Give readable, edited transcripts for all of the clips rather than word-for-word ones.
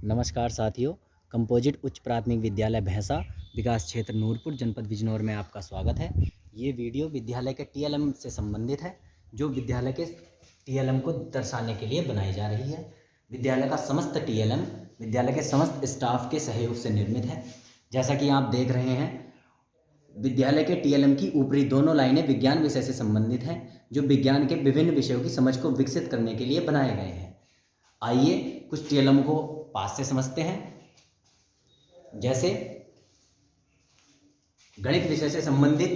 नमस्कार साथियों, कंपोजिट उच्च प्राथमिक विद्यालय भैंसा विकास क्षेत्र नूरपुर जनपद बिजनौर में आपका स्वागत है। ये वीडियो विद्यालय के टीएलएम से संबंधित है, जो विद्यालय के टीएलएम को दर्शाने के लिए बनाई जा रही है। विद्यालय का समस्त टीएलएम विद्यालय के समस्त स्टाफ के सहयोग से निर्मित है। जैसा कि आप देख रहे हैं, विद्यालय के टीएलएम की ऊपरी दोनों लाइनें विज्ञान विषय से संबंधित हैं, जो विज्ञान के विभिन्न विषयों की समझ को विकसित करने के लिए बनाए गए हैं। आइए कुछ टीएलएम को पास से समझते हैं। जैसे गणित विषय से संबंधित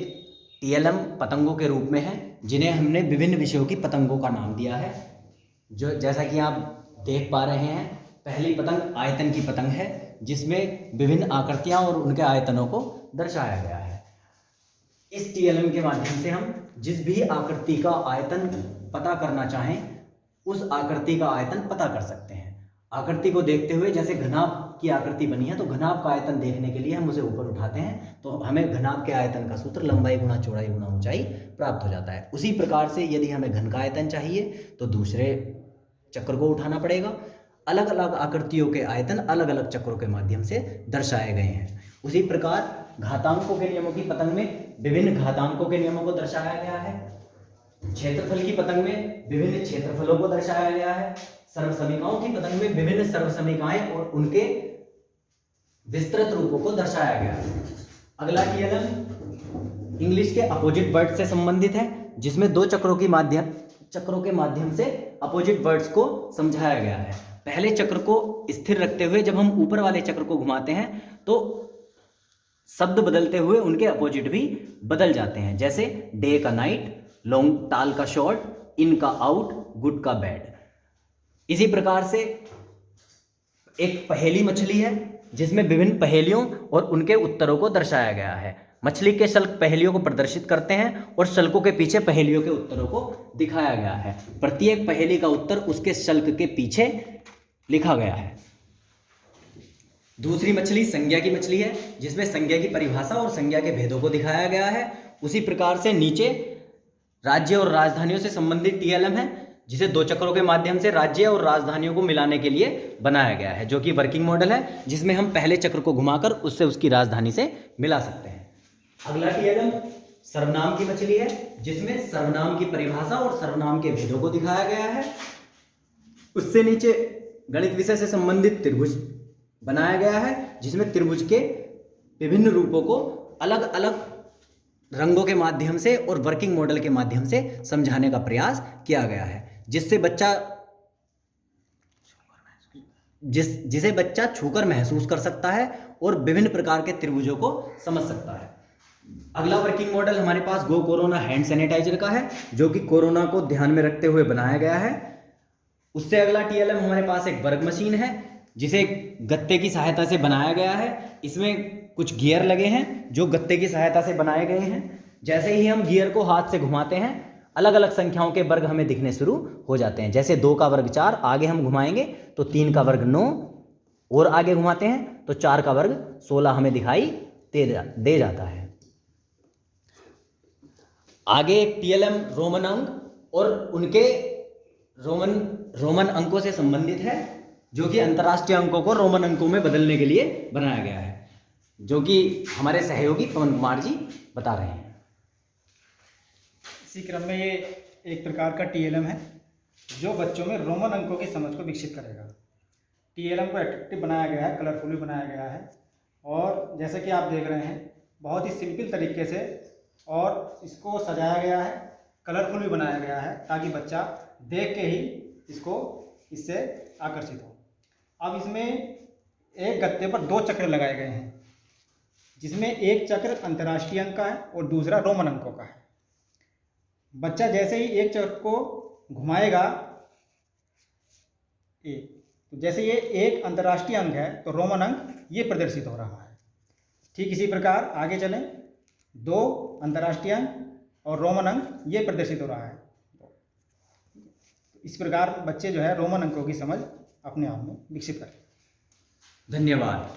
टीएलएम पतंगों के रूप में है, जिन्हें हमने विभिन्न विषयों की पतंगों का नाम दिया है। जो जैसा कि आप देख पा रहे हैं, पहली पतंग आयतन की पतंग है, जिसमें विभिन्न आकृतियां और उनके आयतनों को दर्शाया गया है। इस टीएलएम के माध्यम से हम जिस भी आकृति का आयतन पता करना चाहें, उस आकृति का आयतन पता कर सकते हैं। आकृति को देखते हुए, जैसे घनाभ की आकृति बनी है, तो घनाभ का आयतन देखने के लिए हम उसे ऊपर उठाते हैं, तो हमें घनाभ के आयतन का सूत्र लंबाई गुणा चौड़ाई गुणा ऊंचाई प्राप्त हो जाता है। उसी प्रकार से यदि हमें घन का आयतन चाहिए तो दूसरे चक्र को उठाना पड़ेगा। अलग अलग आकृतियों के आयतन अलग अलग चक्रों के माध्यम से दर्शाए गए हैं। उसी प्रकार घातांकों के नियमों की पतंग में विभिन्न घातांकों के नियमों को दर्शाया गया है। क्षेत्रफल की पतंग में विभिन्न क्षेत्रफलों को दर्शाया गया है। सर्वसमीकाओं की पतंग में विभिन्न सर्वसमीकाएं और उनके विस्तृत रूपों को दर्शाया गया है। अगला टीएलएम इंग्लिश के अपोजिट वर्ड से संबंधित है, जिसमें दो चक्रों के माध्यम से अपोजिट वर्ड्स को समझाया गया है। पहले चक्र को स्थिर रखते हुए जब हम ऊपर वाले चक्र को घुमाते हैं, तो शब्द बदलते हुए उनके अपोजिट भी बदल जाते हैं। जैसे डे का नाइट, लॉन्ग टाल का शॉर्ट, इन का आउट, गुड का बैड। इसी प्रकार से एक पहेली मछली है, जिसमें विभिन्न पहेलियों और उनके उत्तरों को दर्शाया गया है। मछली के शल्क पहेलियों को प्रदर्शित करते हैं और शल्कों के पीछे पहेलियों के उत्तरों को दिखाया गया है। प्रत्येक पहेली का उत्तर उसके शल्क के पीछे लिखा गया है। दूसरी मछली संज्ञा की मछली है, जिसमें संज्ञा की परिभाषा और संज्ञा के भेदों को दिखाया गया है। उसी प्रकार से नीचे राज्य और राजधानियों से संबंधित टीएलएम है, जिसे दो चक्रों के माध्यम से राज्य और राजधानियों को मिलाने के लिए बनाया गया है, जो कि वर्किंग मॉडल है, जिसमें हम पहले चक्र को घुमाकर उससे उसकी राजधानी से मिला सकते हैं। अगला टीएलएम सर्वनाम की मछली है, जिसमें सर्वनाम की परिभाषा और सर्वनाम के भेदों को दिखाया गया है। उससे नीचे गणित विषय से संबंधित त्रिभुज बनाया गया है, जिसमें त्रिभुज के विभिन्न रूपों को अलग अलग रंगों के माध्यम से और वर्किंग मॉडल के माध्यम से समझाने का प्रयास किया गया है, जिसे बच्चा छूकर महसूस कर सकता है और विभिन्न प्रकार के त्रिभुजों को समझ सकता है। अगला वर्किंग मॉडल हमारे पास गो कोरोना हैंड सैनिटाइजर का है, जो कि कोरोना को ध्यान में रखते हुए बनाया गया है। उससे अगला टीएलएम हमारे पास एक वर्ग मशीन है, जिसे गत्ते की सहायता से बनाया गया है। इसमें कुछ गियर लगे हैं, जो गत्ते की सहायता से बनाए गए हैं। जैसे ही हम गियर को हाथ से घुमाते हैं, अलग अलग संख्याओं के वर्ग हमें दिखने शुरू हो जाते हैं। जैसे 2 का वर्ग 4, आगे हम घुमाएंगे तो 3 का वर्ग 9, और आगे घुमाते हैं तो 4 का वर्ग 16 हमें दिखाई दे जाता है। आगे एक टीएलएम रोमन अंक और उनके रोमन अंकों से संबंधित है, जो कि अंतर्राष्ट्रीय अंकों को रोमन अंकों में बदलने के लिए बनाया गया है, जो कि हमारे सहयोगी पवन कुमार जी बता रहे हैं। इसी क्रम में ये एक प्रकार का टीएलएम है, जो बच्चों में रोमन अंकों की समझ को विकसित करेगा। टीएलएम को एट्रैक्टिव बनाया गया है, कलरफुल भी बनाया गया है, और जैसा कि आप देख रहे हैं, बहुत ही सिंपल तरीके से और इसको सजाया गया है, कलरफुल भी बनाया गया है, ताकि बच्चा देख के ही इससे आकर्षित हो। अब इसमें एक गत्ते पर 2 चक्र लगाए गए हैं, जिसमें एक चक्र अंतर्राष्ट्रीय अंक का है और दूसरा रोमन अंकों का है। बच्चा जैसे ही एक चक्र को घुमाएगा, तो जैसे ये एक अंतर्राष्ट्रीय अंक है, तो रोमन अंक ये प्रदर्शित हो रहा है। ठीक इसी प्रकार आगे चलें, 2 अंतर्राष्ट्रीय अंक और रोमन अंक ये प्रदर्शित हो रहा है। इस प्रकार बच्चे जो है रोमन अंकों की समझ अपने आप में विकसित करें। धन्यवाद।